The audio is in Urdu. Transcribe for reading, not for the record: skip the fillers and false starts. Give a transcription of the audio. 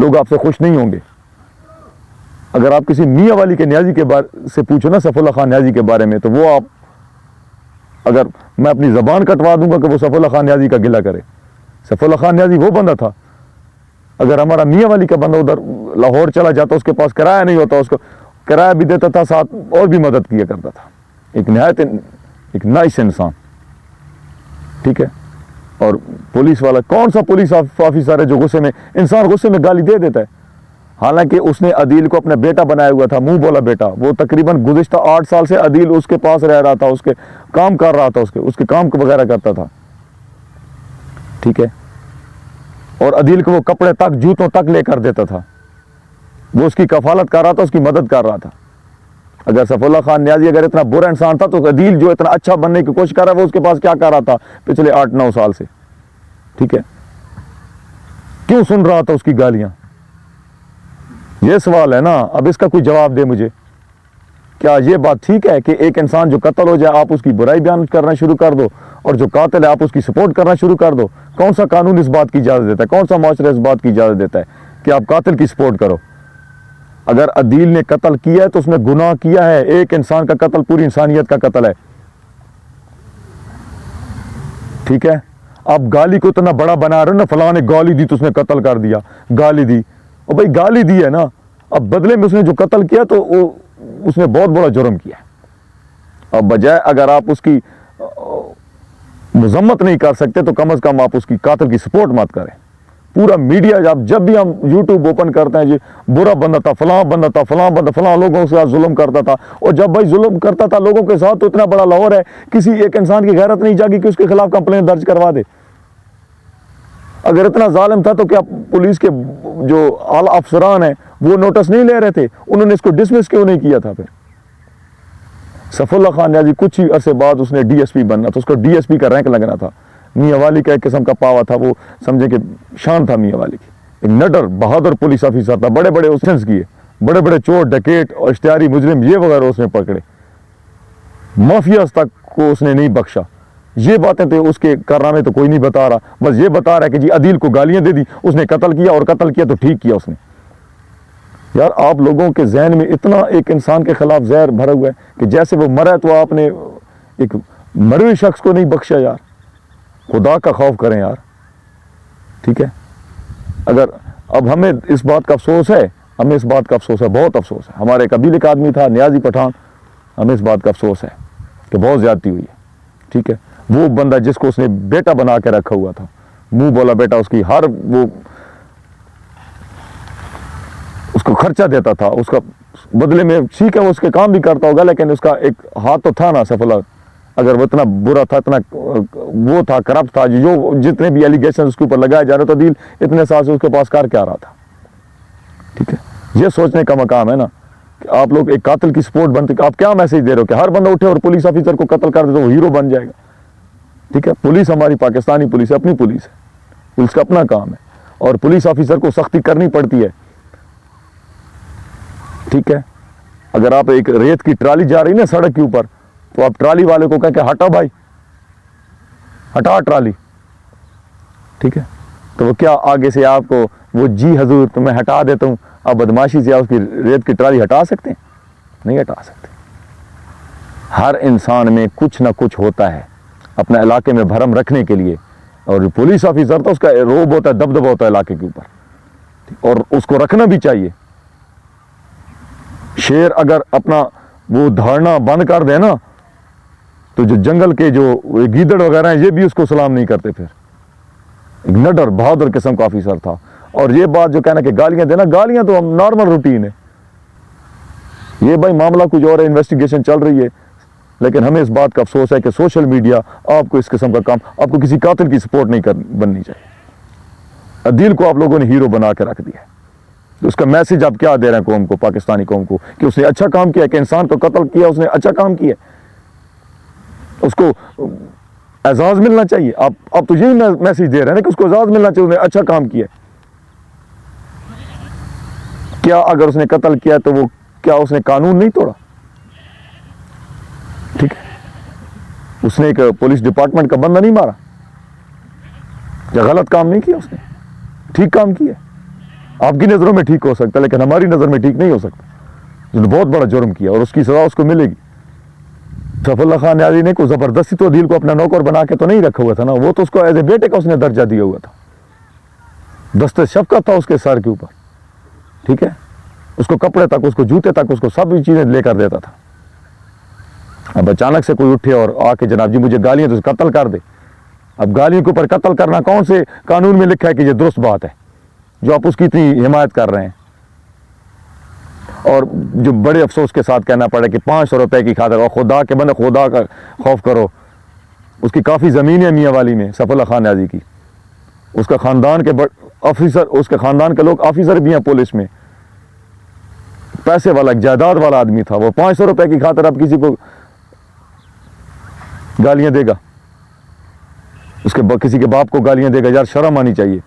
لوگ آپ سے خوش نہیں ہوں گے. اگر آپ کسی میاں والی کے نیازی کے بارے سے پوچھو نا سیف اللہ خان نیازی کے بارے میں, تو وہ آپ, اگر میں اپنی زبان کٹوا دوں گا کہ وہ سیف اللہ خان نیازی کا گلہ کرے. سیف اللہ خان نیازی وہ بندہ تھا, اگر ہمارا میاں والی کا بندہ ادھر لاہور چلا جاتا, اس کے پاس کرایہ نہیں ہوتا, اس کو کرایہ بھی دیتا تھا, ساتھ اور بھی مدد کیا کرتا تھا. ایک نائس انسان, ٹھیک ہے. اور پولیس والا, کون سا پولیس آفیسر ہے جو غصے میں, انسان غصے میں گالی دے دیتا ہے؟ حالانکہ اس نے عدیل کو اپنا بیٹا بنایا ہوا تھا, منہ بولا بیٹا. وہ تقریباً گزشتہ 8 سال سے عدیل اس کے پاس رہ رہا تھا, اس کے کام کر رہا تھا, اس کے کام وغیرہ کرتا تھا, ٹھیک ہے. اور عدیل کو وہ کپڑے تک, جوتوں تک لے کر دیتا تھا. وہ اس کی کفالت کر رہا تھا, اس کی مدد کر رہا تھا. اگر سیف اللہ خان نیازی اگر اتنا برا انسان تھا, تو عدیل جو اتنا اچھا بننے کی کوشش کر رہا ہے, وہ اس کے پاس کیا کر رہا تھا پچھلے 8-9 سال سے, ٹھیک ہے. کیوں سن رہا تھا اس کی گالیاں؟ یہ سوال ہے نا. اب اس کا کوئی جواب دے مجھے. کیا یہ بات ٹھیک ہے کہ ایک انسان جو قتل ہو جائے آپ اس کی برائی بیان کرنا شروع کر دو, اور جو قاتل ہے آپ اس کی سپورٹ کرنا شروع کر دو؟ کون سا قانون اس بات کی اجازت دیتا ہے؟ کون سا معاشرہ اس بات کی اجازت دیتا ہے کہ آپ قاتل کی سپورٹ کرو؟ اگر عدیل نے قتل کیا ہے تو اس نے گناہ کیا ہے. ایک انسان کا قتل پوری انسانیت کا قتل ہے, ٹھیک ہے. آپ گالی کو اتنا بڑا بنا رہے ہو نا, فلاں نے گالی دی تو اس نے قتل کر دیا, گالی دی. اور بھائی گالی دی ہے نا, اب بدلے میں اس نے جو قتل کیا تو اس نے بہت بڑا جرم کیا. اب بجائے اگر آپ اس کی مذمت نہیں کر سکتے تو کم از کم آپ اس کی قاتل کی سپورٹ مت کریں. پورا میڈیا جب بھی ہم یوٹیوب اوپن کرتے ہیں, جی برا بندہ تھا, فلاں بندہ تھا, فلاں بندہ, فلاں لوگوں کے ساتھ ظلم کرتا تھا. اور جب بھائی ظلم کرتا تھا لوگوں کے ساتھ, تو اتنا بڑا لاہور ہے, کسی ایک انسان کی غیرت نہیں جاگی کہ اس کے خلاف کمپلین درج کروا دے. اگر اتنا ظالم تھا تو کیا پولیس کے جو اعلیٰ افسران ہیں وہ نوٹس نہیں لے رہے تھے؟ انہوں نے اس کو ڈسمس کیوں نہیں کیا تھا؟ پھر سیف اللہ خان نیازی کچھ ہی عرصے بعد اس نے ڈی ایس پی بننا تھا, اس کو ڈی ایس پی کا رینک لگنا تھا. میاں والی کا ایک قسم کا پاوا تھا, وہ سمجھے کہ شان تھا میاں والی کی. ایک نڈر بہادر پولیس آفیسر تھا, بڑے بڑے اوفینس کیے, بڑے بڑے چور ڈکیٹ اور اشتہاری مجرم یہ وغیرہ اس نے پکڑے, مافیاز تک کو اس نے نہیں بخشا. یہ باتیں تو اس کے کارنامے تو کوئی نہیں بتا رہا, بس یہ بتا رہا ہے کہ جی عدیل کو گالیاں دے دی, اس نے قتل کیا, اور قتل کیا تو ٹھیک کیا اس نے. یار آپ لوگوں کے ذہن میں اتنا ایک انسان کے خلاف زہر بھرا ہوا ہے کہ جیسے وہ مرا تو آپ نے ایک مرے ہوئے شخص کو نہیں بخشا. یار خدا کا خوف کریں یار, ٹھیک ہے. اگر اب ہمیں اس بات کا افسوس ہے, ہمیں اس بات کا افسوس ہے, بہت افسوس ہے. ہمارے قبیلے کا آدمی تھا نیازی پٹھان, ہمیں اس بات کا افسوس ہے کہ بہت زیادتی ہوئی ہے, ٹھیک ہے. وہ بندہ جس کو اس نے بیٹا بنا کے رکھا ہوا تھا, منہ بولا بیٹا, اس کی ہر وہ اس کو خرچہ دیتا تھا, اس کا بدلے میں ٹھیک ہے وہ اس کے کام بھی کرتا ہوگا, لیکن اس کا ایک ہاتھ تو تھا نا سیف اللہ. اگر وہ اتنا برا تھا, اتنا وہ تھا, کرپٹ تھا, جو جتنے بھی ایلیگیشن اس کے اوپر لگائے جا رہے تھے, عدیل اتنے سال سے اس کے پاس کر کیا رہا تھا, ٹھیک ہے. یہ سوچنے کا مقام ہے نا کہ آپ لوگ ایک قاتل کی سپورٹ بنتے, آپ کیا میسج دے رہے ہو کہ ہر بندہ اٹھے اور پولیس آفیسر کو قتل کر دے تو وہ ہیرو بن جائے گا, ٹھیک ہے. پولیس ہماری پاکستانی پولیس ہے, اپنی پولیس ہے, پولیس کا اپنا کام ہے, اور پولیس آفیسر کو سختی کرنی پڑتی ہے, ٹھیک ہے. اگر آپ ایک ریت کی ٹرالی جا رہی نا سڑک کے اوپر, تو آپ ٹرالی والے کو کہیں کہ ہٹا بھائی, ہٹا ٹرالی, ٹھیک ہے. تو وہ کیا آگے سے آپ کو وہ جی حضور تو میں ہٹا دیتا ہوں, آپ بدماشی سے آپ اس کی ریت کی ٹرالی ہٹا سکتے ہیں؟ نہیں ہٹا سکتے. ہر انسان میں کچھ نہ کچھ ہوتا ہے اپنے علاقے میں بھرم رکھنے کے لیے, اور پولیس آفیسر تو اس کا روب ہوتا ہے, دبدبہ ہوتا ہے علاقے کے اوپر, اور اس کو رکھنا بھی چاہیے. شیر اگر اپنا وہ دھارنا بند کر دے نا, تو جو جنگل کے جو گیدڑ وغیرہ ہیں یہ بھی اس کو سلام نہیں کرتے. پھر ایک نڈر بہادر قسم کا آفیسر تھا. اور یہ بات جو کہنا کہ گالیاں دینا, گالیاں تو نارمل روٹین ہے, یہ بھائی معاملہ کچھ اور ہے, انویسٹیگیشن چل رہی ہے. لیکن ہمیں اس بات کا افسوس ہے کہ سوشل میڈیا آپ کو اس قسم کا کام, آپ کو کسی قاتل کی سپورٹ نہیں بننی چاہیے. عدیل کو آپ لوگوں نے ہیرو بنا کے رکھ دیا ہے. اس کا میسج آپ کیا دے رہے ہیں قوم کو, پاکستانی قوم کو, کہ اس نے اچھا کام کیا, کہ انسان کو قتل کیا, اس نے اچھا کام کیا, اس کو اعزاز ملنا چاہیے. آپ تو یہی میسج دے رہے ہیں نا کہ اس کو اعزاز ملنا چاہیے, اس نے اچھا کام کیا. کیا اگر اس نے قتل کیا تو وہ کیا اس نے قانون نہیں توڑا؟ ٹھیک ہے. اس نے ایک پولیس ڈپارٹمنٹ کا بندہ نہیں مارا, یا غلط کام نہیں کیا, اس نے ٹھیک کام کیا. آپ کی نظروں میں ٹھیک ہو سکتا ہے لیکن ہماری نظر میں ٹھیک نہیں ہو سکتا. جس نے بہت بڑا جرم کیا اور اس کی سزا اس کو ملے گی. سیف اللہ خان نیازی نے کوئی زبردستی تو عدیل کو اپنا نوکر بنا کے تو نہیں رکھا ہوا تھا نا, وہ تو اس کو ایز اے بیٹے کا اس نے درجہ دیا ہوا تھا. دست شفقت تھا اس کے سر کے اوپر, ٹھیک ہے, اس کو کپڑے تک, اس کو جوتے تک, اس کو سب چیزیں لے کر دیتا تھا. اب اچانک سے کوئی اٹھے اور آ کے جناب جی مجھے گالیاں تو قتل کر دے. اب گالیوں کے اوپر قتل کرنا کون سے قانون میں لکھا ہے کہ یہ درست بات ہے جو آپ اس کی اتنی حمایت کر رہے ہیں؟ اور جو بڑے افسوس کے ساتھ کہنا پڑے کہ 500 روپے کی خاطر, اور خدا کے بندے خدا کا خوف کرو, اس کی کافی زمین ہے میاں والی میں سیف اللہ خان نیازی کی. اس کا خاندان کے آفیسر, اس کے خاندان کے لوگ آفیسر بھی ہیں پولیس میں, پیسے والا جائیداد والا آدمی تھا. وہ 500 روپے کی خاطر اب کسی کو گالیاں دے گا, اس کے کسی کے باپ کو گالیاں دے گا؟ یار شرم آنی چاہیے.